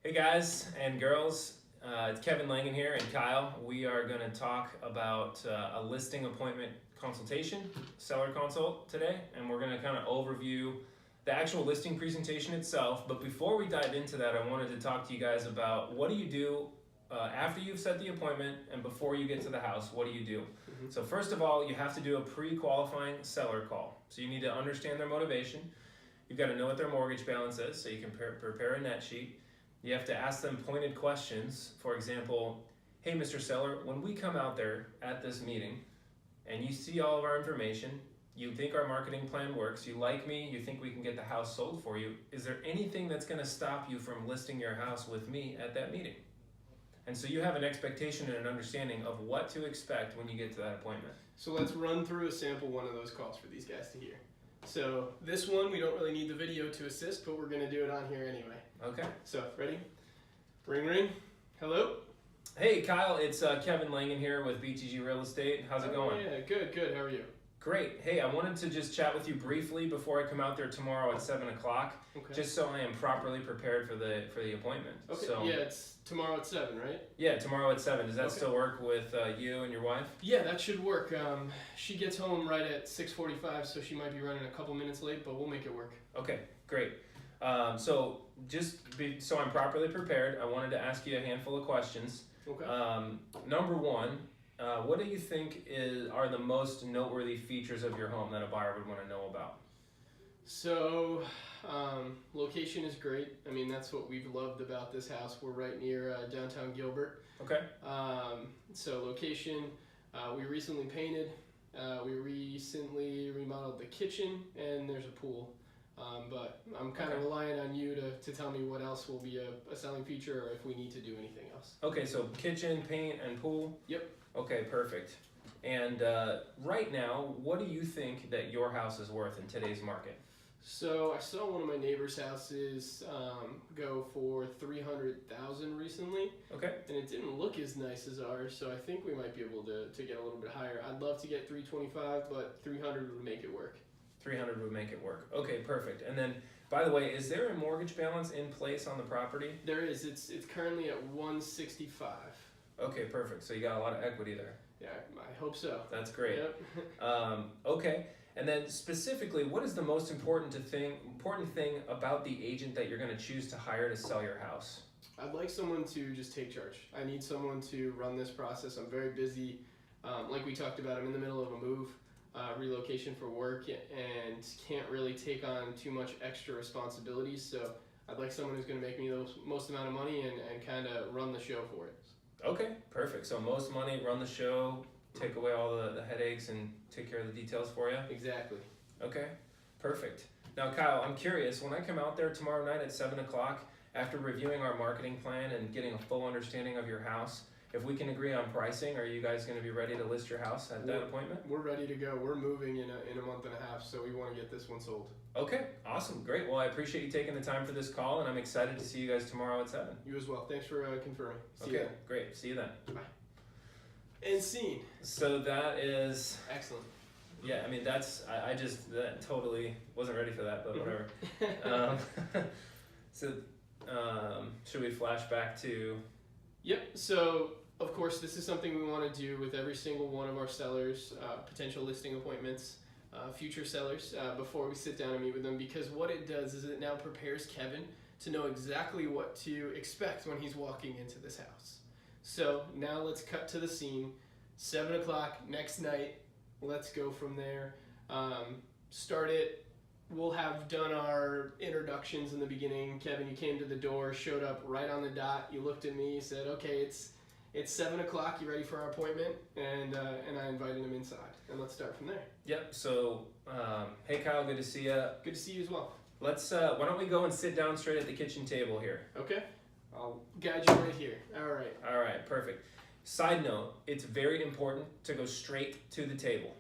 Hey guys and girls, it's Kevin Langan here and Kyle. We are going to talk about a listing appointment consultation, seller consult today, and we're going to kind of overview the actual listing presentation itself. But before we dive into that, I wanted to talk to you guys about what do you do after you've set the appointment and before you get to the house. What do you do? So first of all, you have to do a pre-qualifying seller call. So you need to understand their motivation. You've got to know what their mortgage balance is so you can prepare a net sheet. You have to ask them pointed questions. For example, hey, Mr. Seller, when we come out there at this meeting and you see all of our information, you think our marketing plan works, you like me, you think we can get the house sold for you, is there anything that's going to stop you from listing your house with me at that meeting? And so you have an expectation and an understanding of what to expect when you get to that appointment. So let's run through a sample one of those calls for these guys to hear. So this one, we don't really need the video to assist, but we're going to do it on here anyway. Okay. So, ready? Ring, ring. Hello? Hey, Kyle, it's Kevin Langan here with BTG Real Estate. How's it going? Yeah, good. How are you? Great. Hey, I wanted to just chat with you briefly before I come out there tomorrow at 7 o'clock, just so I am properly prepared for the appointment. Okay. So, yeah, it's tomorrow at 7, right? Yeah, tomorrow at 7. Does that still work with you and your wife? Yeah, that should work. She gets home right at 6:45, so she might be running a couple minutes late, but we'll make it work. Okay, great. So I'm properly prepared, I wanted to ask you a handful of questions. Okay. Number one, what do you think are the most noteworthy features of your home that a buyer would want to know about? So, location is great. I mean, that's what we've loved about this house. We're right near downtown Gilbert. Okay. So location, we recently painted, we recently remodeled the kitchen, and there's a pool. But I'm kind of relying on you to tell me what else will be a selling feature, or if we need to do anything else. Okay, so kitchen, paint, and pool? Yep. Okay, perfect. And right now, what do you think that your house is worth in today's market? So I saw one of my neighbor's houses go for $300,000 recently. Okay. And it didn't look as nice as ours, so I think we might be able to get a little bit higher. I'd love to get 325, but 300 would make it work. 300 would make it work. Okay, perfect. And then, by the way, is there a mortgage balance in place on the property? There is. It's currently at 165. Okay, perfect. So you got a lot of equity there. Yeah, I hope so. That's great. Yep. Okay. And then specifically, what is the most important thing about the agent that you're going to choose to hire to sell your house? I'd like someone to just take charge. I need someone to run this process. I'm very busy. Like we talked about, I'm in the middle of a move. Relocation for work, and can't really take on too much extra responsibilities, so I'd like someone who's going to make me the most amount of money and kind of run the show for it. Okay, perfect. So most money, run the show, take away all the headaches and take care of the details for you? Exactly. Okay, perfect. Now Kyle, I'm curious, when I come out there tomorrow night at 7 o'clock, after reviewing our marketing plan and getting a full understanding of your house, if we can agree on pricing, are you guys going to be ready to list your house at that appointment? We're ready to go. We're moving in a month and a half, so we want to get this one sold. Okay, awesome, great. Well, I appreciate you taking the time for this call, and I'm excited to see you guys tomorrow at 7. You as well. Thanks for confirming. See you then. Great. See you then. Bye. And scene. So that is... Excellent. Yeah, I mean, that totally wasn't ready for that, but whatever. Should we flash back to... Yep, so... Of course, this is something we want to do with every single one of our sellers, potential listing appointments, future sellers, before we sit down and meet with them, because what it does is it now prepares Kevin to know exactly what to expect when he's walking into this house. So now let's cut to the scene, 7 o'clock next night, let's go from there, start it. We'll have done our introductions in the beginning. Kevin, you came to the door, showed up right on the dot, you looked at me, you said, okay, it's 7 o'clock, you ready for our appointment? And I invited him inside. And let's start from there. Yep, so, hey Kyle, good to see you. Good to see you as well. Let's, why don't we go and sit down straight at the kitchen table here? Okay. I'll guide you right here. All right, perfect. Side note, it's very important to go straight to the table.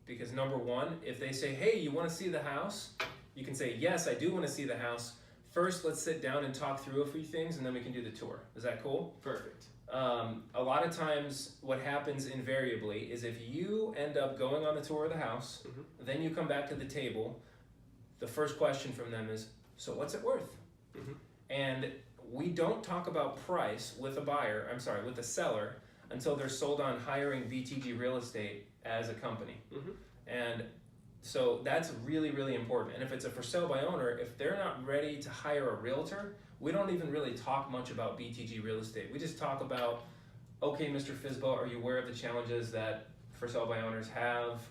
Because number one, if they say, hey, you want to see the house? You can say, yes, I do want to see the house. First, let's sit down and talk through a few things, and then we can do the tour. Is that cool? Perfect. A lot of times what happens invariably is if you end up going on the tour of the house, then you come back to the table, the first question from them is, so what's it worth? And we don't talk about price with with a seller until they're sold on hiring BTG Real Estate as a company. And so that's really, really important. And if it's a for sale by owner, if they're not ready to hire a realtor, we don't even really talk much about BTG Real Estate. We just talk about, okay, Mr. Fizbo, are you aware of the challenges that for sale by owners have?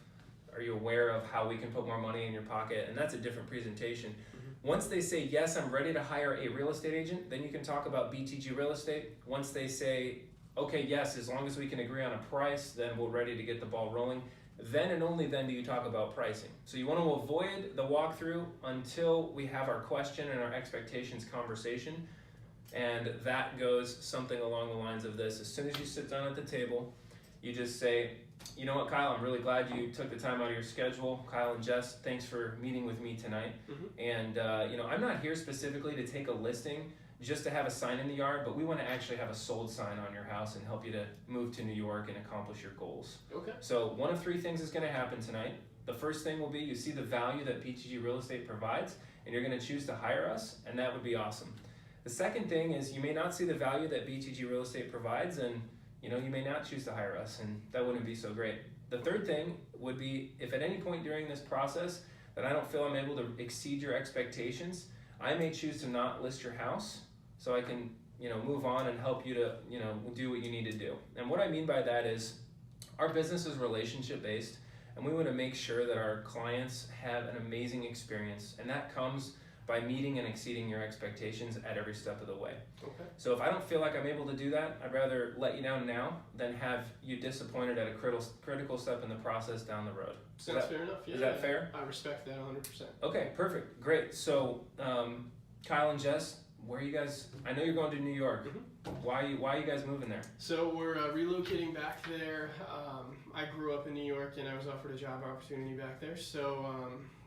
Are you aware of how we can put more money in your pocket? And that's a different presentation. Once they say, yes, I'm ready to hire a real estate agent, then you can talk about BTG Real Estate. Once they say, okay, yes, as long as we can agree on a price, then we're ready to get the ball rolling. Then and only then do you talk about pricing. So you want to avoid the walkthrough until we have our question and our expectations conversation. And that goes something along the lines of this. As soon as you sit down at the table, you just say, you know what, Kyle, I'm really glad you took the time out of your schedule. Kyle and Jess, thanks for meeting with me tonight. And I'm not here specifically to take a listing just to have a sign in the yard, but we want to actually have a sold sign on your house and help you to move to New York and accomplish your goals. Okay. So one of three things is going to happen tonight. The first thing will be you see the value that BTG Real Estate provides, and you're going to choose to hire us, and that would be awesome. The second thing is you may not see the value that BTG Real Estate provides, and you may not choose to hire us, and that wouldn't be so great. The third thing would be if at any point during this process that I don't feel I'm able to exceed your expectations, I may choose to not list your house so I can, move on and help you to, do what you need to do. And what I mean by that is our business is relationship based, and we want to make sure that our clients have an amazing experience, and that comes by meeting and exceeding your expectations at every step of the way. Okay. So if I don't feel like I'm able to do that, I'd rather let you down now than have you disappointed at a critical step in the process down the road. Sounds fair enough. Yeah, is that fair? I respect that 100%. Okay, perfect, great. So Kyle and Jess, where are you guys? I know you're going to New York. Why are you guys moving there? So we're relocating back there. I grew up in New York and I was offered a job opportunity back there. So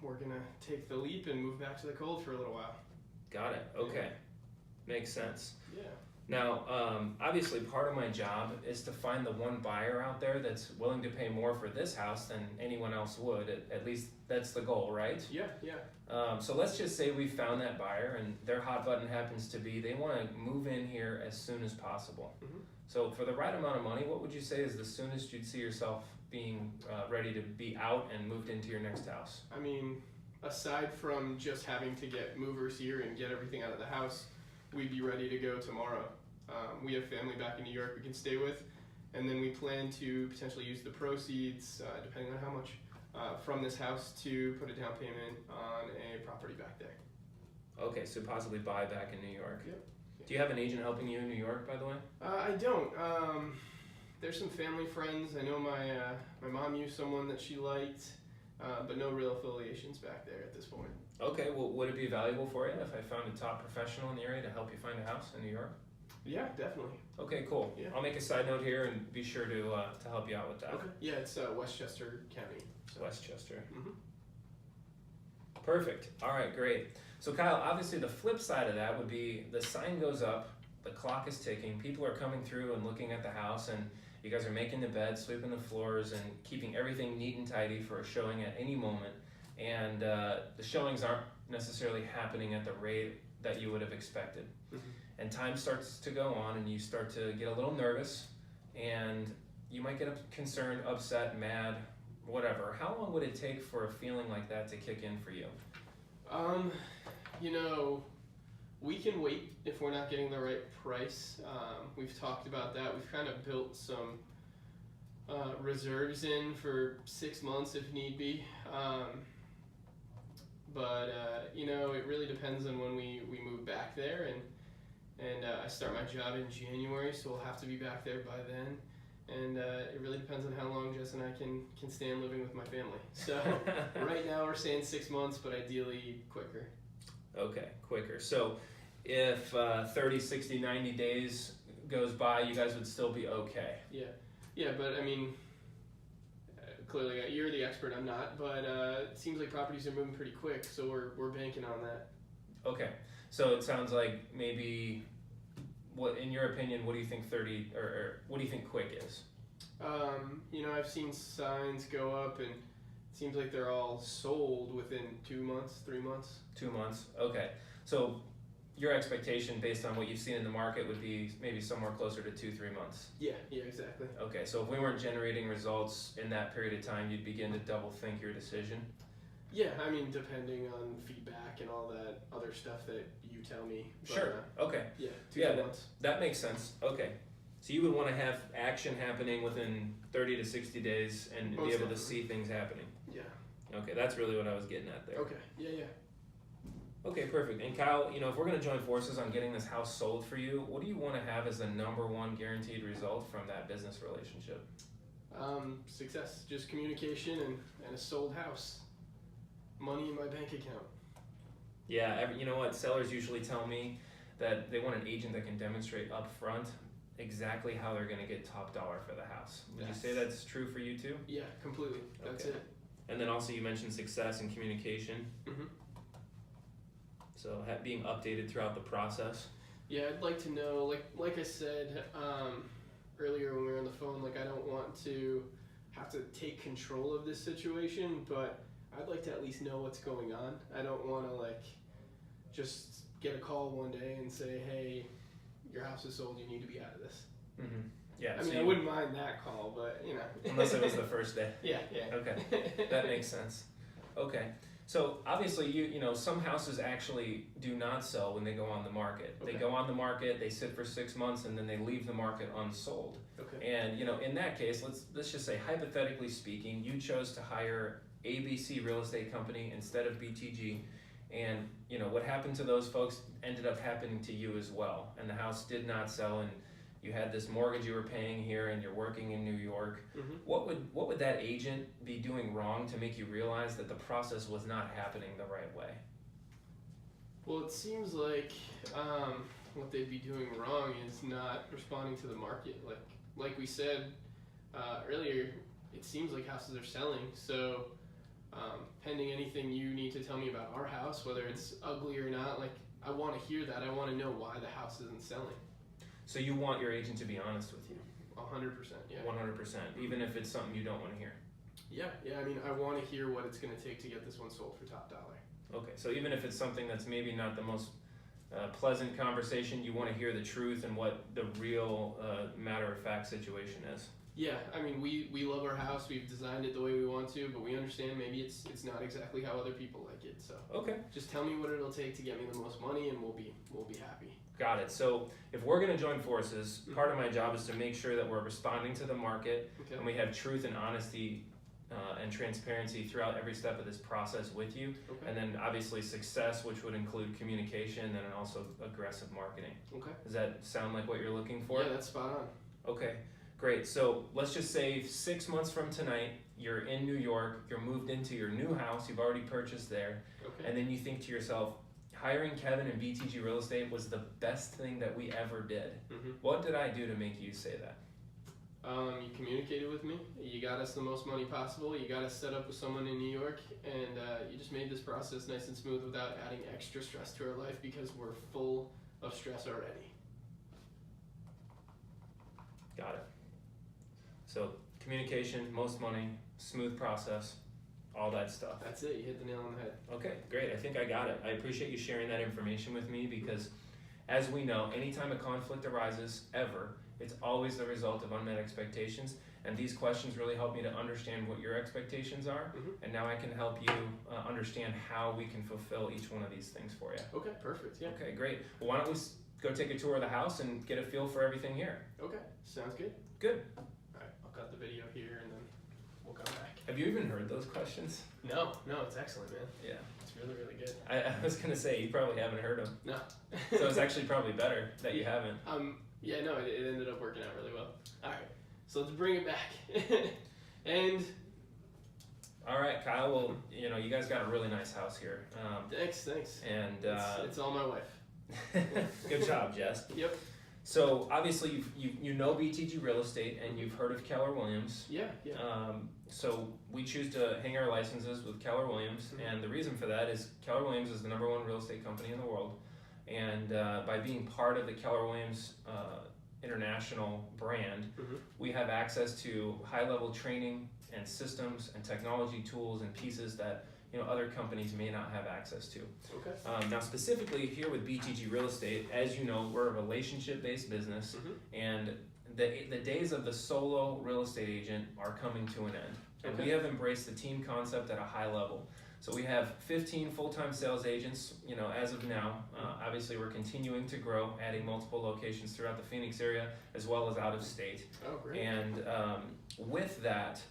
we're gonna take the leap and move back to the cold for a little while. Got it, okay. Makes sense. Yeah. Now, obviously part of my job is to find the one buyer out there that's willing to pay more for this house than anyone else would. At least that's the goal, right? Yeah. So let's just say we found that buyer and their hot button happens to be they want to move in here as soon as possible. So for the right amount of money, what would you say is the soonest you'd see yourself being ready to be out and moved into your next house? I mean, aside from just having to get movers here and get everything out of the house, we'd be ready to go tomorrow. We have family back in New York we can stay with, and then we plan to potentially use the proceeds, depending on how much, from this house to put a down payment on a property back there. Okay, so possibly buy back in New York. Yep. Do you have an agent helping you in New York, by the way? I don't. There's some family friends. I know my mom used someone that she liked, but no real affiliations back there at this point. Okay, well, would it be valuable for you if I found a top professional in the area to help you find a house in New York? Yeah, definitely. Okay, cool. Yeah. I'll make a side note here and be sure to help you out with that. Okay. Yeah, it's Westchester County. So. Westchester. Perfect. All right, great. So Kyle, obviously the flip side of that would be the sign goes up, the clock is ticking, people are coming through and looking at the house, and you guys are making the bed, sweeping the floors, and keeping everything neat and tidy for a showing at any moment. And the showings aren't necessarily happening at the rate that you would have expected. And time starts to go on, and you start to get a little nervous, and you might get concerned, upset, mad, whatever. How long would it take for a feeling like that to kick in for you? We can wait if we're not getting the right price. We've talked about that. We've kind of built some reserves in for 6 months if need be. It really depends on when we move back there, and I start my job in January, so we'll have to be back there by then. And it really depends on how long Jess and I can stand living with my family. So right now we're saying 6 months, but ideally quicker. Okay, quicker. So if 30, 60, 90 days goes by, you guys would still be okay? Yeah, but I mean, clearly you're the expert, I'm not, but it seems like properties are moving pretty quick, so we're banking on that. Okay, so it sounds like maybe, what in your opinion, what do you think 30, or what do you think quick is? I've seen signs go up, and it seems like they're all sold within 2 months, 3 months. 2 months, okay. So your expectation based on what you've seen in the market would be maybe somewhere closer to 2-3 months. Yeah, exactly. Okay, so if we weren't generating results in that period of time, you'd begin to double think your decision. Yeah, I mean, depending on feedback and all that other stuff that you tell me. But, Sure. Okay. Yeah, Yeah, 2 months. That makes sense. Okay. So you would want to have action happening within 30 to 60 days and Most be able definitely. to see things happening. Yeah. Okay, that's really what I was getting at there. Okay. Yeah. Okay, perfect. And Kyle, if we're going to join forces on getting this house sold for you, what do you want to have as the number one guaranteed result from that business relationship? Success, just communication and a sold house. Money in my bank account. Yeah, you know what? Sellers usually tell me that they want an agent that can demonstrate up front exactly how they're going to get top dollar for the house. Would you say that's true for you too? Yeah, completely. That's Okay. it. And then also you mentioned success and communication. Mm-hmm. So being updated throughout the process. Yeah, I'd like to know, like I said earlier when we were on the phone, like I don't want to have to take control of this situation, but I'd like to at least know what's going on. I don't want to just get a call one day and say, hey, your house is sold, you need to be out of this. Mm-hmm. Yeah. I mean, I wouldn't mind that call, but Unless it was the first day. Yeah. Okay, that makes sense. Okay, so obviously some houses actually do not sell when they go on the market. Okay. They go on the market, they sit for 6 months, and then they leave the market unsold. Okay. And in that case, let's just say hypothetically speaking, you chose to hire ABC Real Estate Company instead of BTG, and what happened to those folks ended up happening to you as well, and the house did not sell, and you had this mortgage you were paying here, and you're working in New York. Mm-hmm. What would that agent be doing wrong to make you realize that the process was not happening the right way? Well, it seems like what they'd be doing wrong is not responding to the market. Like we said earlier, it seems like houses are selling. So pending anything you need to tell me about our house, whether it's ugly or not, I want to hear that. I want to know why the house isn't selling. So you want your agent to be honest with you? 100%, yeah. 100%, even if it's something you don't want to hear? Yeah, I mean, I want to hear what it's going to take to get this one sold for top dollar. Okay, so even if it's something that's maybe not the most pleasant conversation, you want to hear the truth and what the real matter-of-fact situation is? Yeah, I mean, we love our house. We've designed it the way we want to, but we understand maybe it's not exactly how other people like it. So okay, just tell me what it'll take to get me the most money, and we'll be happy. Got it. So if we're going to join forces, part of my job is to make sure that we're responding to the market, Okay. and we have truth and honesty and transparency throughout every step of this process with you. Okay. And then obviously success, which would include communication and also aggressive marketing. Okay. Does that sound like what you're looking for? Yeah, that's spot on. Okay, great. So let's just say 6 months from tonight, you're in New York, you're moved into your new house, you've already purchased there, Okay. and then you think to yourself, hiring Kevin and BTG Real Estate was the best thing that we ever did. Mm-hmm. What did I do to make you say that? You communicated with me. You got us the most money possible. You got us set up with someone in New York, and you just made this process nice and smooth without adding extra stress to our life because we're full of stress already. Got it. So communication, most money, smooth process, all that stuff. That's it. You hit the nail on the head. Okay, great. I think I got it. I appreciate you sharing that information with me because, as we know, anytime a conflict arises, ever, it's always the result of unmet expectations. And these questions really help me to understand what your expectations are. Mm-hmm. And now I can help you understand how we can fulfill each one of these things for you. Okay, perfect. Yeah. Okay, great. Well, why don't we go take a tour of the house and get a feel for everything here? Okay, sounds good. Good. All right, I'll cut the video here and then we'll come back. Have you even heard those questions? No, it's excellent, man. Yeah. It's really, really good. I was going to say, you probably haven't heard them. No. So it's actually probably better that you haven't. Yeah, no, it ended up working out really well. All right, so let's bring it back. And all right, Kyle. Well, you guys got a really nice house here. thanks. And It's all my wife. good job, Jess. Yep. So obviously you know BTG Real Estate and you've heard of Keller Williams. Yeah. So we choose to hang our licenses with Keller Williams, Mm-hmm. and the reason for that is Keller Williams is the #1 real estate company in the world, and by being part of the Keller Williams international brand, Mm-hmm. we have access to high-level training and systems and technology tools and pieces that other companies may not have access to. Okay. Now specifically here with BTG Real Estate, as you know, we're a relationship-based business, and the days of the solo real estate agent are coming to an end. And we have embraced the team concept at a high level. So we have 15 full-time sales agents, as of now. Obviously we're continuing to grow, adding multiple locations throughout the Phoenix area as well as out of state. Oh, great. And with that,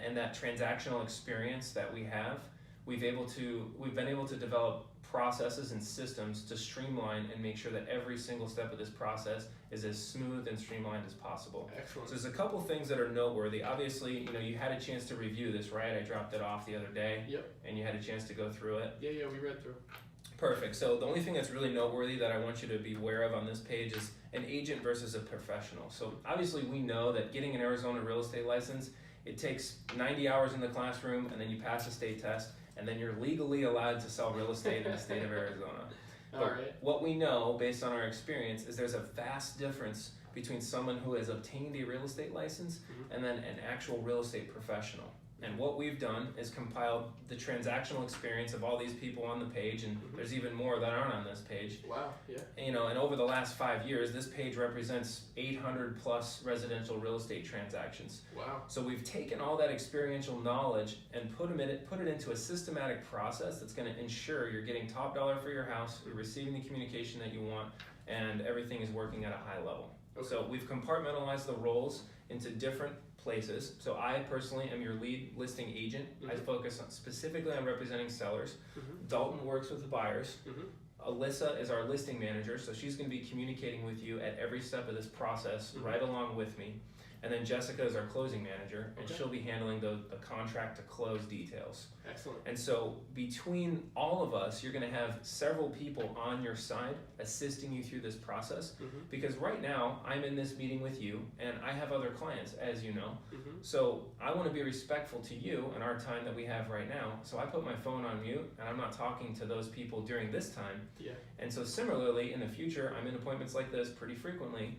and that transactional experience that we have, we've been able to develop processes and systems to streamline and make sure that every single step of this process is as smooth and streamlined as possible. Excellent. So there's a couple things that are noteworthy. Obviously, you had a chance to review this, right? I dropped it off the other day. Yep. And you had a chance to go through it. Yeah, we read through. Perfect. So the only thing that's really noteworthy that I want you to be aware of on this page is an agent versus a professional. So obviously we know that getting an Arizona real estate license, it takes 90 hours in the classroom, and then you pass a state test, and then you're legally allowed to sell real estate in the state of Arizona. But what we know based on our experience is there's a vast difference between someone who has obtained a real estate license and then an actual real estate professional. And what we've done is compiled the transactional experience of all these people on the page, and there's even more that aren't on this page. Wow, yeah. And over the last 5 years, this page represents 800 plus residential real estate transactions. Wow. So we've taken all that experiential knowledge and put it into a systematic process that's going to ensure you're getting top dollar for your house, you're receiving the communication that you want, and everything is working at a high level. Okay. So we've compartmentalized the roles into different places. So I personally am your lead listing agent. I focus specifically on representing sellers. Dalton works with the buyers. Alyssa is our listing manager, so she's going to be communicating with you at every step of this process right along with me. And then Jessica is our closing manager, and she'll be handling the contract to close details. Excellent. And so between all of us, you're going to have several people on your side assisting you through this process. Because right now, I'm in this meeting with you, and I have other clients, as you know. So I want to be respectful to you and our time that we have right now. So I put my phone on mute, and I'm not talking to those people during this time. Yeah. And so similarly, in the future, I'm in appointments like this pretty frequently.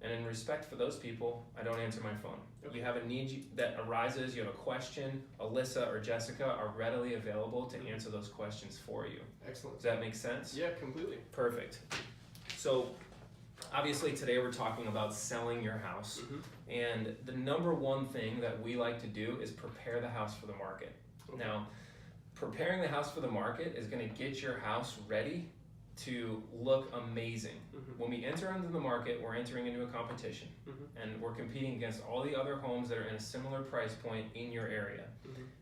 And in respect for those people, I don't answer my phone. Okay. You have a need that arises, you have a question, Alyssa or Jessica are readily available to answer those questions for you. Excellent. Does that make sense? Yeah, completely. Perfect. So obviously today we're talking about selling your house. And the number one thing that we like to do is prepare the house for the market. Okay. Now, preparing the house for the market is going to get your house ready to look amazing. When we enter into the market, we're entering into a competition, and we're competing against all the other homes that are in a similar price point in your area.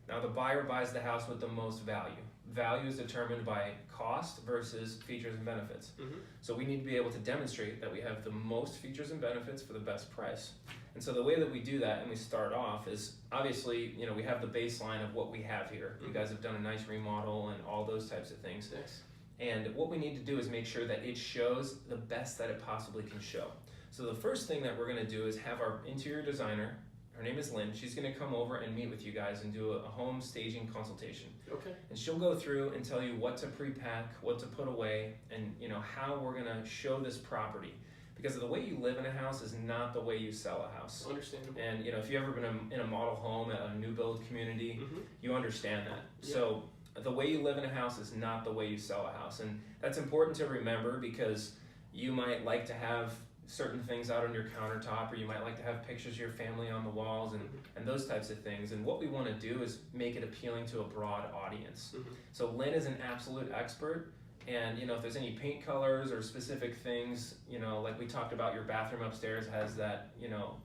Now the buyer buys the house with the most value. Value is determined by cost versus features and benefits. So we need to be able to demonstrate that we have the most features and benefits for the best price. And so the way that we do that and we start off is obviously, we have the baseline of what we have here. You guys have done a nice remodel and all those types of things. Nice. And what we need to do is make sure that it shows the best that it possibly can show. So the first thing that we're going to do is have our interior designer, her name is Lynn, she's going to come over and meet with you guys and do a home staging consultation. Okay. And she'll go through and tell you what to pre-pack, what to put away, and how we're going to show this property. Because the way you live in a house is not the way you sell a house. Understandable. And if you've ever been in a model home at a new build community, you understand that. Yeah. So the way you live in a house is not the way you sell a house. And that's important to remember because you might like to have certain things out on your countertop, or you might like to have pictures of your family on the walls and those types of things. And what we want to do is make it appealing to a broad audience. So Lynn is an absolute expert. And if there's any paint colors or specific things, like we talked about, your bathroom upstairs has that,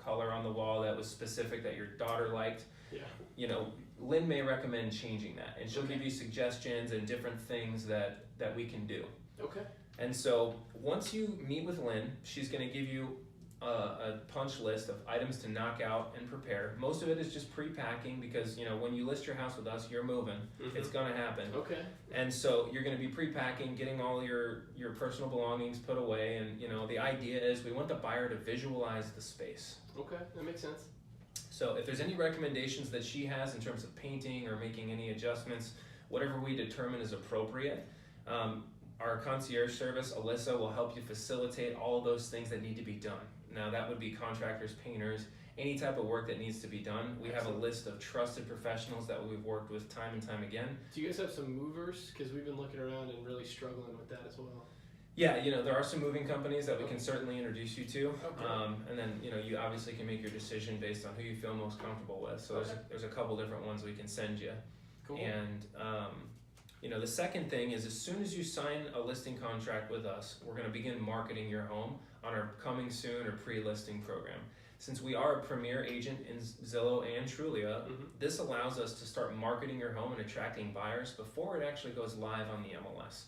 color on the wall that was specific that your daughter liked. Yeah. Lynn may recommend changing that, and she'll give you suggestions and different things that we can do. Okay. And so once you meet with Lynn, she's going to give you a punch list of items to knock out and prepare. Most of it is just pre-packing because when you list your house with us, you're moving. It's going to happen. Okay. And so you're going to be pre-packing, getting all your personal belongings put away, and the idea is we want the buyer to visualize the space. Okay, that makes sense. So if there's any recommendations that she has in terms of painting or making any adjustments, whatever we determine is appropriate, our concierge service, Alyssa, will help you facilitate all of those things that need to be done. Now that would be contractors, painters, any type of work that needs to be done. We have a list of trusted professionals that we've worked with time and time again. Do you guys have some movers? Because we've been looking around and really struggling with that as well. Yeah, there are some moving companies that we can certainly introduce you to, Okay. and then you obviously can make your decision based on who you feel most comfortable with. So there's a couple different ones we can send you. Cool. And the second thing is, as soon as you sign a listing contract with us, we're going to begin marketing your home on our coming soon or pre-listing program. Since we are a premier agent in Zillow and Trulia, this allows us to start marketing your home and attracting buyers before it actually goes live on the MLS.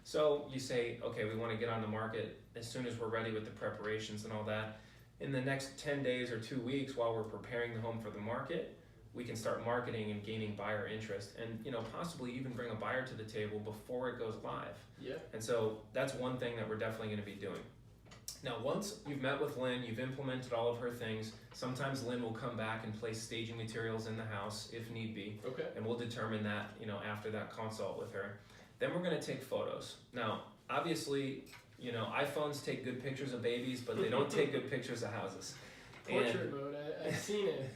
So you say, okay, we want to get on the market as soon as we're ready with the preparations and all that. In the next 10 days or 2 weeks, while we're preparing the home for the market, we can start marketing and gaining buyer interest, and possibly even bring a buyer to the table before it goes live. Yeah. And so that's one thing that we're definitely going to be doing. Now, once you've met with Lynn, you've implemented all of her things, sometimes Lynn will come back and place staging materials in the house if need be. Okay. And we'll determine that, after that consult with her. Then we're going to take photos. Now, obviously, iPhones take good pictures of babies, but they don't take good pictures of houses. Portrait mode, I've seen it.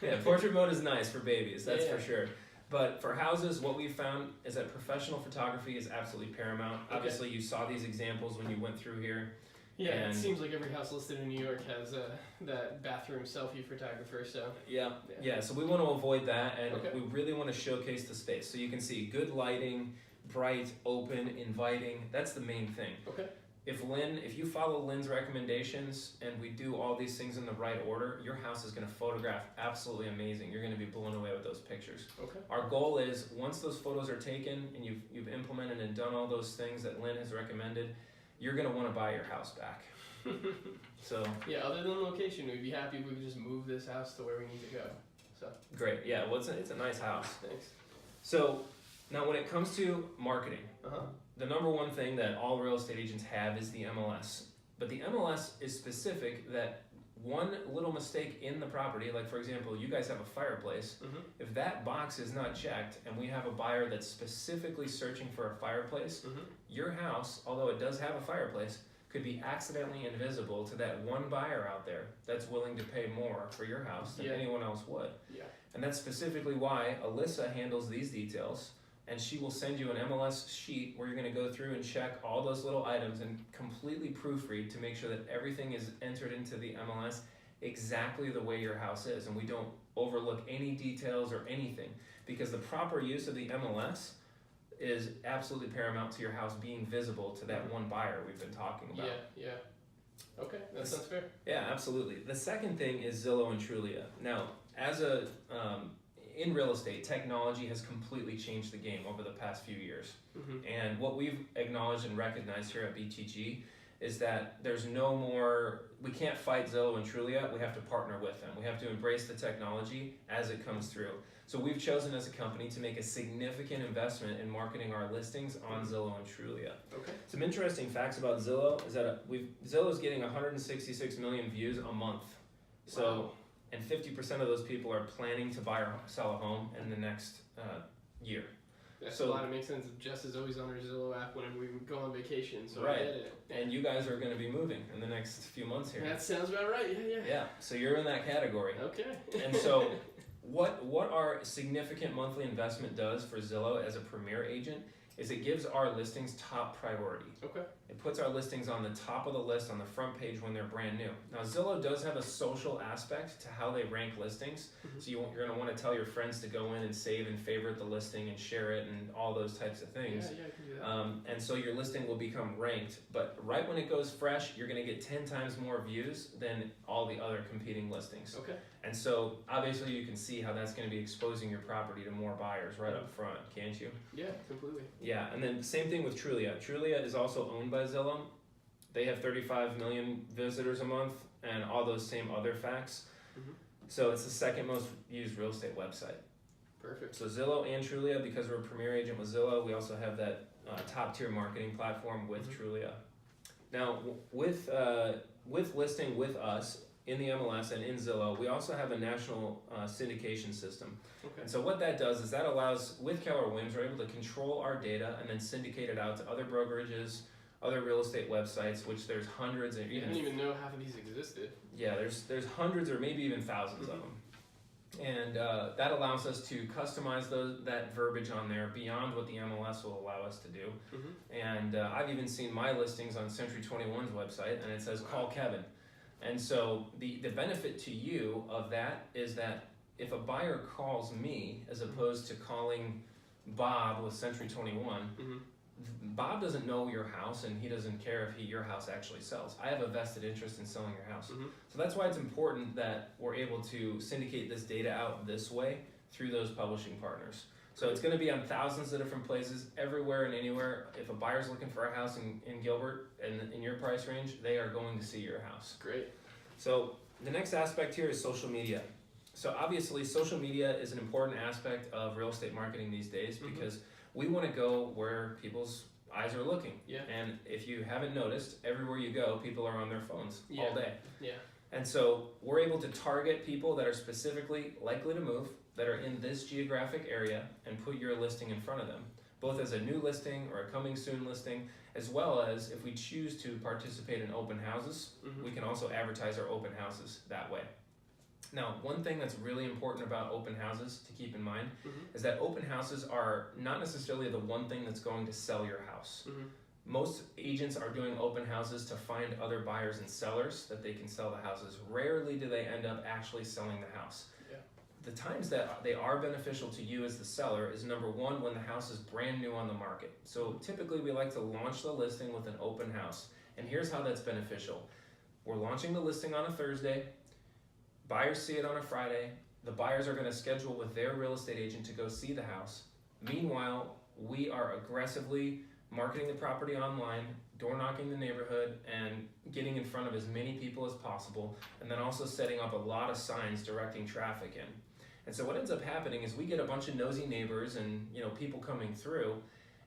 Yeah, portrait mode is nice for babies, that's for sure. But for houses, what we've found is that professional photography is absolutely paramount. Okay. Obviously, you saw these examples when you went through here. Yeah, it seems like every house listed in New York has that bathroom selfie photographer, so. Yeah, so we want to avoid that, and we really want to showcase the space. So you can see good lighting, bright, open, inviting. That's the main thing. Okay. If you follow Lynn's recommendations and we do all these things in the right order, your house is going to photograph absolutely amazing. You're going to be blown away with those pictures. Okay. Our goal is, once those photos are taken and you've implemented and done all those things that Lynn has recommended, you're going to want to buy your house back. So yeah, other than location, we'd be happy if we could just move this house to where we need to go. So great. Yeah, well, it's a nice house. Thanks. So now when it comes to marketing, the number one thing that all real estate agents have is the MLS. But the MLS is specific that one little mistake in the property, like for example, you guys have a fireplace, if that box is not checked and we have a buyer that's specifically searching for a fireplace, your house, although it does have a fireplace, could be accidentally invisible to that one buyer out there that's willing to pay more for your house than anyone else would. Yeah. And that's specifically why Alyssa handles these details, and she will send you an MLS sheet where you're going to go through and check all those little items and completely proofread to make sure that everything is entered into the MLS exactly the way your house is, and we don't overlook any details or anything, because the proper use of the MLS is absolutely paramount to your house being visible to that one buyer we've been talking about. Yeah. Okay, that sounds fair. Yeah, absolutely. The second thing is Zillow and Trulia. Now, in real estate, technology has completely changed the game over the past few years. And what we've acknowledged and recognized here at BTG is that there's no more, we can't fight Zillow and Trulia, we have to partner with them. We have to embrace the technology as it comes through. So we've chosen as a company to make a significant investment in marketing our listings on Zillow and Trulia. Okay. Some interesting facts about Zillow is that Zillow's getting 166 million views a month. So. Wow. And 50% of those people are planning to buy or sell a home in the next year. That's a lot. It makes sense. Jess is always on her Zillow app whenever we go on vacation, so right. I get it. And you guys are going to be moving in the next few months here. That sounds about right. Yeah. So you're in that category. Okay. And so, what our significant monthly investment does for Zillow as a premier agent is it gives our listings top priority. Okay. It puts our listings on the top of the list on the front page when they're brand new. Now, Zillow does have a social aspect to how they rank listings. So you're going to want to tell your friends to go in and save and favorite the listing and share it and all those types of things. Yeah, I can do that. And so your listing will become ranked. But right when it goes fresh, you're going to get 10 times more views than all the other competing listings. Okay. And so obviously you can see how that's going to be exposing your property to more buyers right up front, can't you? Yeah, completely. Yeah, and then same thing with Trulia. Trulia is also owned by Zillow. They have 35 million visitors a month and all those same other facts. So it's the second most used real estate website. Perfect. So Zillow and Trulia, because we're a premier agent with Zillow, we also have that top tier marketing platform with Trulia. Now with listing with us in the MLS and in Zillow, we also have a national syndication system. Okay. And so what that does is that allows, with Keller Williams, we're able to control our data and then syndicate it out to other brokerages, other real estate websites, which there's hundreds and I didn't even know half of these existed. yeah, there's hundreds or maybe even thousands of them. And that allows us to customize that verbiage on there beyond what the MLS will allow us to do. And I've even seen my listings on Century 21's website, and it says call Kevin. And so the benefit to you of that is that if a buyer calls me as opposed to calling Bob with Century 21, Bob doesn't know your house, and he doesn't care if your house actually sells. I have a vested interest in selling your house. So that's why it's important that we're able to syndicate this data out this way through those publishing partners. So it's going to be on thousands of different places, everywhere and anywhere. If a buyer's looking for a house in Gilbert and in your price range, they are going to see your house. Great. So the next aspect here is social media. So obviously social media is an important aspect of real estate marketing these days because we want to go where people's eyes are looking. Yeah. And if you haven't noticed, everywhere you go, people are on their phones all day. Yeah. And so we're able to target people that are specifically likely to move, that are in this geographic area, and put your listing in front of them, both as a new listing or a coming soon listing, as well as if we choose to participate in open houses, we can also advertise our open houses that way. Now, one thing that's really important about open houses to keep in mind is that open houses are not necessarily the one thing that's going to sell your house. Most agents are doing open houses to find other buyers and sellers that they can sell the houses. Rarely do they end up actually selling the house. Yeah. The times that they are beneficial to you as the seller is number one, when the house is brand new on the market. So typically we like to launch the listing with an open house. And here's how that's beneficial. We're launching the listing on a Thursday. Buyers see it on a Friday. The buyers are going to schedule with their real estate agent to go see the house. Meanwhile, we are aggressively marketing the property online, door knocking the neighborhood, and getting in front of as many people as possible, and then also setting up a lot of signs directing traffic in. And so what ends up happening is we get a bunch of nosy neighbors and people coming through,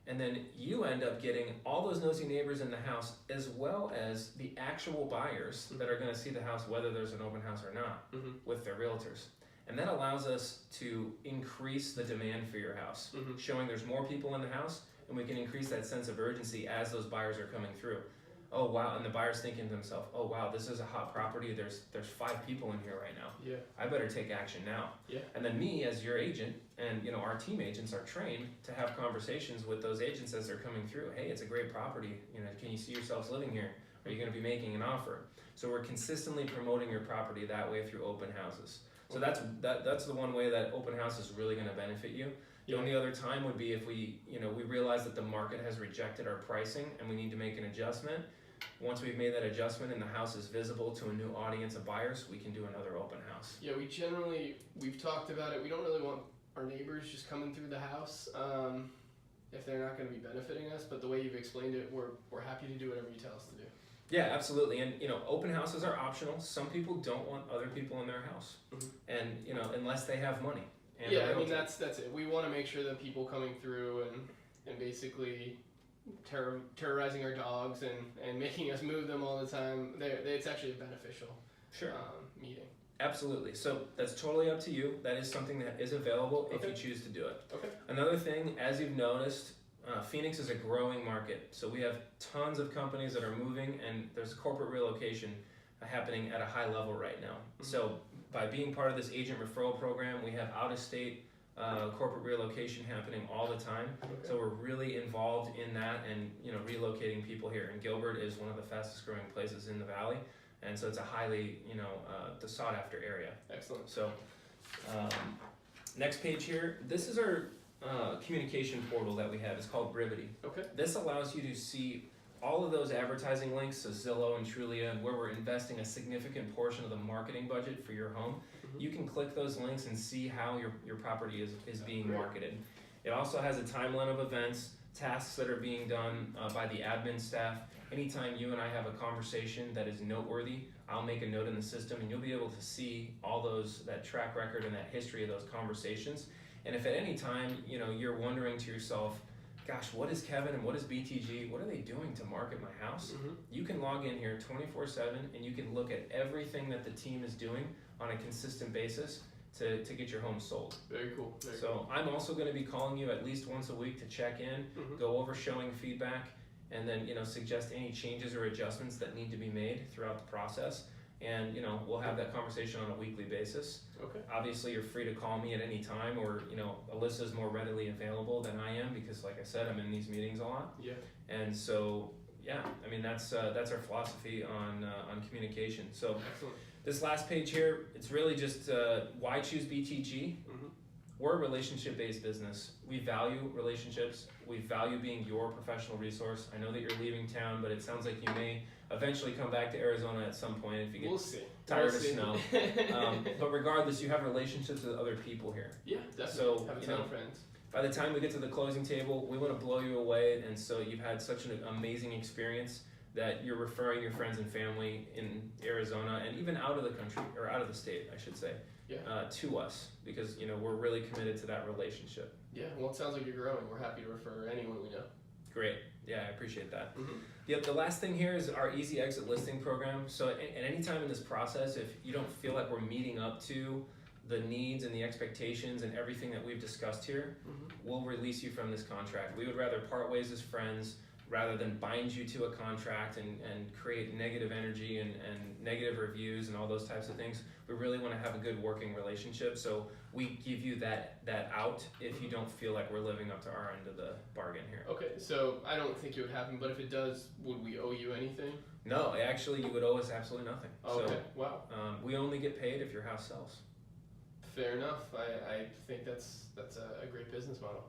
and then you end up getting all those nosy neighbors in the house, as well as the actual buyers that are going to see the house, whether there's an open house or not, with their realtors. And that allows us to increase the demand for your house, showing there's more people in the house, and we can increase that sense of urgency as those buyers are coming through. Oh wow, and the buyer's thinking to himself, oh wow, this is a hot property, there's 5 people in here right now. Yeah. I better take action now. Yeah. And then me as your agent, and our team agents are trained to have conversations with those agents as they're coming through. Hey, it's a great property, can you see yourselves living here? Are you gonna be making an offer? So we're consistently promoting your property that way through open houses. So that's the one way that open house is really gonna benefit you. The only other time would be if we realize that the market has rejected our pricing and we need to make an adjustment. Once we've made that adjustment and the house is visible to a new audience of buyers, we can do another open house. Yeah, we've talked about it. We don't really want our neighbors just coming through the house if they're not going to be benefiting us. But the way you've explained it, we're happy to do whatever you tell us to do. Yeah, absolutely. And open houses are optional. Some people don't want other people in their house, and unless they have money. And yeah, I mean that's it. We want to make sure that people coming through and basically terrorizing our dogs and making us move them all the time, it's actually a beneficial meeting. Absolutely. So that's totally up to you. That is something that is available if you choose to do it. Okay. Another thing, as you've noticed, Phoenix is a growing market. So we have tons of companies that are moving, and there's corporate relocation happening at a high level right now. So by being part of this agent referral program, we have out-of-state corporate relocation happening all the time. So we're really involved in that, and relocating people here. And Gilbert is one of the fastest growing places in the valley, and so it's a highly sought after area. Excellent. So next page here, this is our communication portal that we have. It's called Brivity. Okay. This allows you to see all of those advertising links, so Zillow and Trulia, and where we're investing a significant portion of the marketing budget for your home. You can click those links and see how your property is being marketed. It also has a timeline of events, tasks that are being done by the admin staff. Anytime you and I have a conversation that is noteworthy, I'll make a note in the system, and you'll be able to see all that track record and that history of those conversations. And if at any time you're wondering to yourself, gosh, what is Kevin and what is BTG? What are they doing to market my house? You can log in here 24/7 and you can look at everything that the team is doing on a consistent basis to get your home sold. Very cool. So I'm also going to be calling you at least once a week to check in, go over showing feedback, and then suggest any changes or adjustments that need to be made throughout the process. And we'll have that conversation on a weekly basis. Okay. Obviously, you're free to call me at any time, or Alyssa's more readily available than I am because, like I said, I'm in these meetings a lot. Yeah. And so, yeah, I mean that's our philosophy on communication. So Excellent. this last page here, it's really just why choose BTG. We're a relationship-based business. We value relationships. We value being your professional resource. I know that you're leaving town, but it sounds like you may eventually come back to Arizona at some point if you get tired of snow. But regardless, you have relationships with other people here. Yeah, definitely. So, have a ton of friends. By the time we get to the closing table, we want to blow you away, and so you've had such an amazing experience that you're referring your friends and family in Arizona and even out of the country, or out of the state, I should say. To us, because we're really committed to that relationship. Yeah, well, it sounds like you're growing. We're happy to refer anyone we know. Great. Yeah, I appreciate that. Yep. The last thing here is our easy exit listing program. So at any time in this process, if you don't feel like we're meeting up to the needs and the expectations and everything that we've discussed here, we'll release you from this contract. We would rather part ways as friends rather than bind you to a contract and create negative energy and negative reviews and all those types of things. We really want to have a good working relationship, so we give you that out if you don't feel like we're living up to our end of the bargain here. Okay, so I don't think it would happen, but if it does, would we owe you anything? No, actually you would owe us absolutely nothing. Okay, So, wow. we only get paid if your house sells. Fair enough. I think that's a great business model.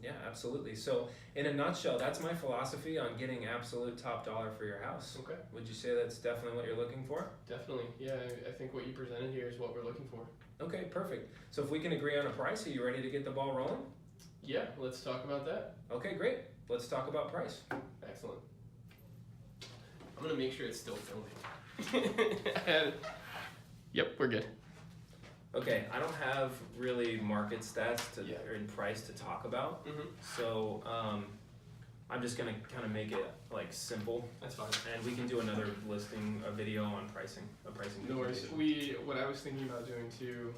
Yeah, absolutely. So in a nutshell, that's my philosophy on getting absolute top dollar for your house. Okay. Would you say that's definitely what you're looking for? Definitely. Yeah, I think what you presented here is what we're looking for. Okay, perfect. So if we can agree on a price, are you ready to get the ball rolling? Yeah, let's talk about that. Okay, great. Let's talk about price. Excellent. I'm going to make sure it's still filming. Yep, we're good. Okay, I don't have really market stats or in price to talk about, so I'm just gonna kind of make it like simple. That's fine. And we can do another a video on pricing, a pricing. No worries. What I was thinking about doing too,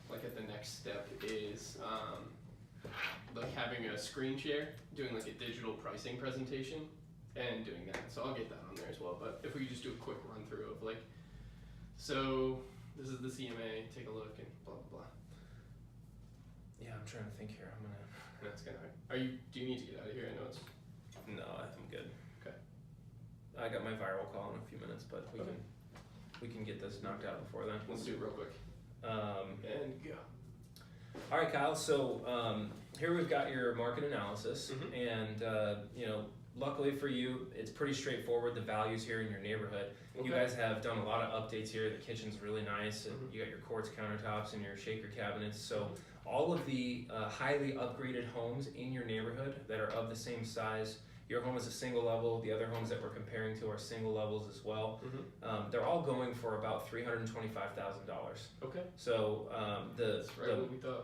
like at the next step is like having a screen share, doing like a digital pricing presentation, and doing that. So I'll get that on there as well. But if we could just do a quick run through of like, so. This is the CMA, take a look and blah, blah, blah. Yeah, I'm trying to think here. That's kind of, do you need to get out of here? I know it's. No, I'm good. Okay. I got my viral call in a few minutes, but we can get this knocked out before then. Let's do it real quick. And go. All right, Kyle, so here we've got your market analysis, and luckily for you, it's pretty straightforward, the values here in your neighborhood. Okay. You guys have done a lot of updates here. The kitchen's really nice, and you got your quartz countertops and your shaker cabinets. So all of the highly upgraded homes in your neighborhood that are of the same size, your home is a single level, the other homes that we're comparing to are single levels as well. They're all going for about $325,000. Okay. So the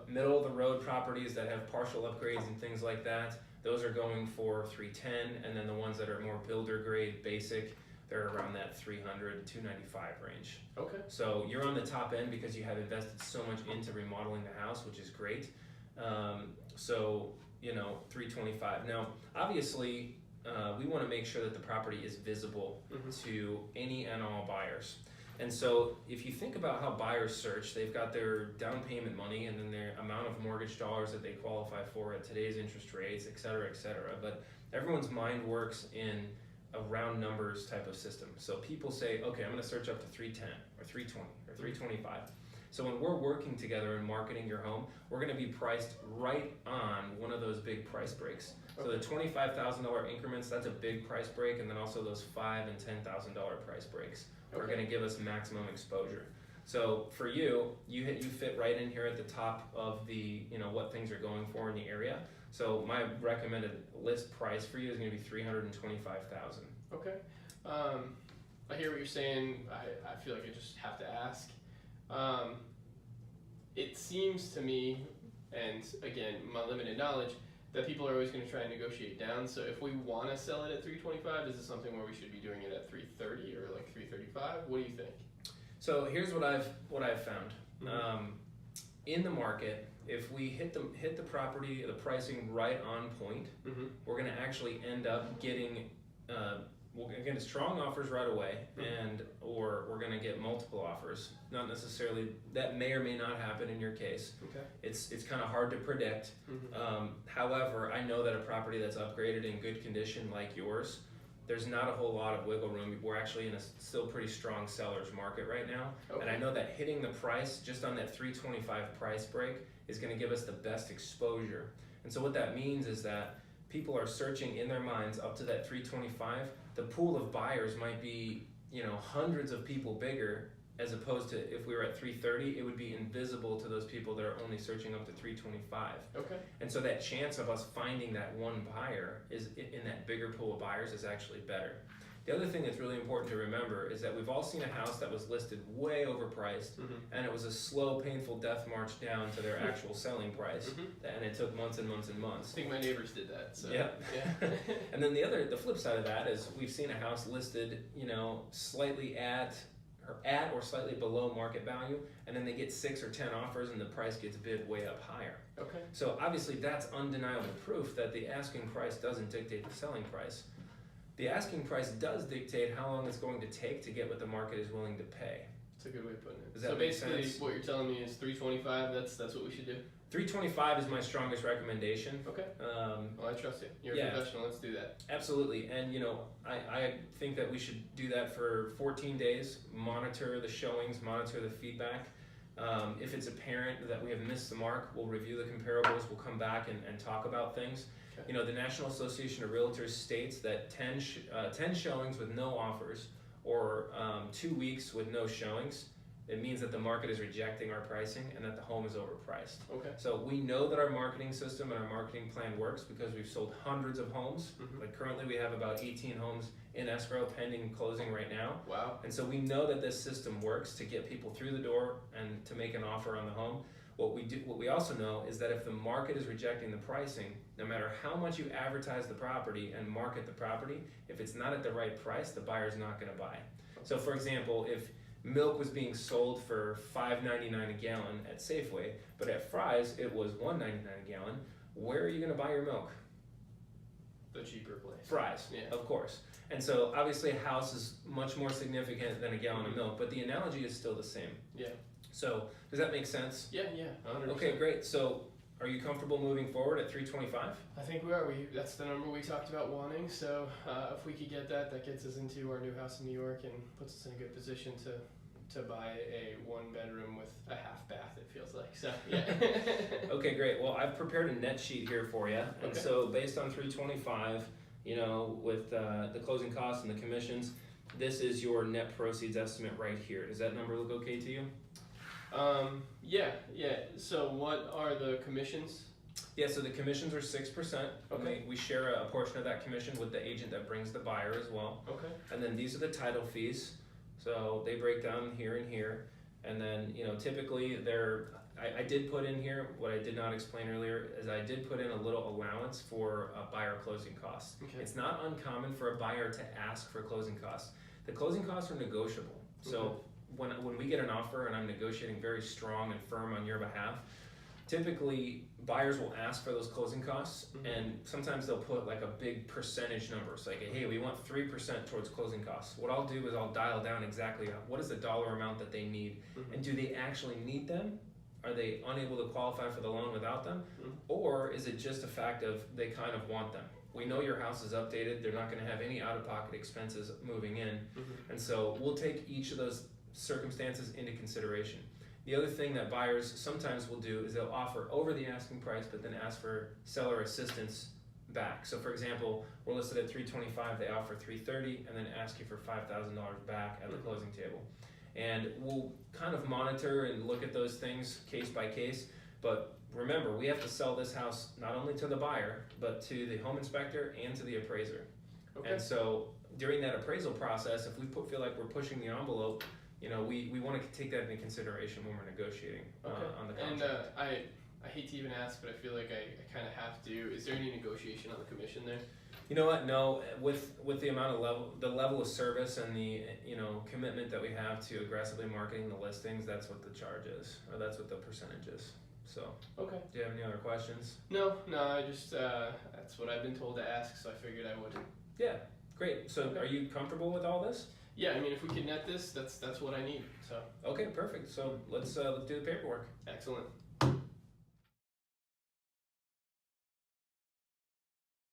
middle of the road properties that have partial upgrades and things like that, those are going for $310, and then the ones that are more builder grade basic, they're around that $300, $295 range. Okay. So you're on the top end because you have invested so much into remodeling the house, which is great. So $325. Now, obviously, we want to make sure that the property is visible to any and all buyers. And so if you think about how buyers search, they've got their down payment money and then their amount of mortgage dollars that they qualify for at today's interest rates, et cetera, et cetera. But everyone's mind works in a round numbers type of system. So people say, okay, I'm going to search up to 310 or 320 or 325. So when we're working together and marketing your home, we're going to be priced right on one of those big price breaks. So the $25,000 increments, that's a big price break, and then also those $5,000 and $10,000 price breaks are going to give us maximum exposure. So for you fit right in here at the top of the what things are going for in the area. So my recommended list price for you is going to be $325,000. Okay. I hear what you're saying. I feel like I just have to ask. It seems to me, and again, my limited knowledge, that people are always going to try and negotiate down. So if we want to sell it at $325, is this something where we should be doing it at $330 or like $335? What do you think? So here's what I've found. In the market, if we hit the property, the pricing right on point, we're going to actually end up getting we'll get strong offers right away, and or we're going to get multiple offers. Not necessarily, that may or may not happen in your case. Okay. It's kind of hard to predict. However, I know that a property that's upgraded in good condition like yours, there's not a whole lot of wiggle room. We're actually in a still pretty strong seller's market right now. Okay. And I know that hitting the price just on that 325 price break is going to give us the best exposure. And so what that means is that people are searching in their minds up to that 325. The pool of buyers might be, hundreds of people bigger, as opposed to if we were at 330, it would be invisible to those people that are only searching up to 325. Okay. And so that chance of us finding that one buyer is in that bigger pool of buyers is actually better. The other thing that's really important to remember is that we've all seen a house that was listed way overpriced, and it was a slow, painful death march down to their actual selling price, and it took months and months and months. I think my neighbors did that. So. Yeah. Yeah. And then the flip side of that is we've seen a house listed, slightly at or slightly below market value, and then they get 6 or 10 offers, and the price gets bid way up higher. Okay. So obviously that's undeniable proof that the asking price doesn't dictate the selling price. The asking price does dictate how long it's going to take to get what the market is willing to pay. That's a good way of putting it. Does that so make basically, sense? what you're telling me is 325. That's what we should do. 325 is my strongest recommendation. Okay. Well, I trust you. You're a professional. Let's do that. Absolutely. And I think that we should do that for 14 days. Monitor the showings, monitor the feedback. If it's apparent that we have missed the mark, we'll review the comparables. We'll come back and talk about things. Okay. The National Association of Realtors states that 10 showings with no offers, or 2 weeks with no showings, it means that the market is rejecting our pricing and that the home is overpriced. Okay. So we know that our marketing system and our marketing plan works because we've sold hundreds of homes. Like currently we have about 18 homes in escrow pending closing right now. Wow. And so we know that this system works to get people through the door and to make an offer on the home. What we also know is that if the market is rejecting the pricing, no matter how much you advertise the property and market the property, if it's not at the right price, the buyer's not going to buy. So for example, if milk was being sold for $5.99 a gallon at Safeway, but at Fry's it was $1.99 a gallon, where are you going to buy your milk? The cheaper place. Fry's, Yeah. of course. And so obviously a house is much more significant than a gallon of milk, but the analogy is still the same. Yeah. So does that make sense? Yeah, 100%. Okay, great. So are you comfortable moving forward at 325? I think we are. That's the number we talked about wanting. So if we could get that gets us into our new house in New York and puts us in a good position to buy a 1-bedroom with a half bath, it feels like. So yeah. Okay, great. Well, I've prepared a net sheet here for you. And Okay. so based on 325, with the closing costs and the commissions, this is your net proceeds estimate right here. Does that number look okay to you? Yeah. So what are the commissions? Yeah, so the commissions are 6%. Okay. We share a portion of that commission with the agent that brings the buyer as well. Okay. And then these are the title fees. So they break down here and here. And then, typically I did put in here, what I did not explain earlier, is I did put in a little allowance for buyer closing costs. Okay. It's not uncommon for a buyer to ask for closing costs. The closing costs are negotiable. So when we get an offer and I'm negotiating very strong and firm on your behalf, typically buyers will ask for those closing costs, and sometimes they'll put like a big percentage number. It's like, hey, we want 3% towards closing costs. What I'll do is I'll dial down exactly what is the dollar amount that they need, and do they actually need them? Are they unable to qualify for the loan without them? Or is it just a fact of they kind of want them? We know your house is updated. They're not going to have any out-of-pocket expenses moving in. And so we'll take each of those circumstances into consideration. The other thing that buyers sometimes will do is they'll offer over the asking price, but then ask for seller assistance back. So for example, we're listed at $325, they offer $330, and then ask you for $5,000 back at the closing table. And we'll kind of monitor and look at those things case by case, but remember, we have to sell this house not only to the buyer, but to the home inspector and to the appraiser. Okay. And so during that appraisal process, if we feel like we're pushing the envelope, we want to take that into consideration when we're negotiating on the contract. And I hate to even ask, but I feel like I kind of have to. Is there any negotiation on the commission there? You know what? No, with the amount of the level of service and the commitment that we have to aggressively marketing the listings, that's what the charge is, or that's what the percentage is. So, okay. Do you have any other questions? No. I just that's what I've been told to ask, so I figured I would. Yeah, Great. So are you comfortable with all this? Yeah, I mean, if we can net this, that's what I need. So Okay, perfect. So let's do the paperwork. excellent.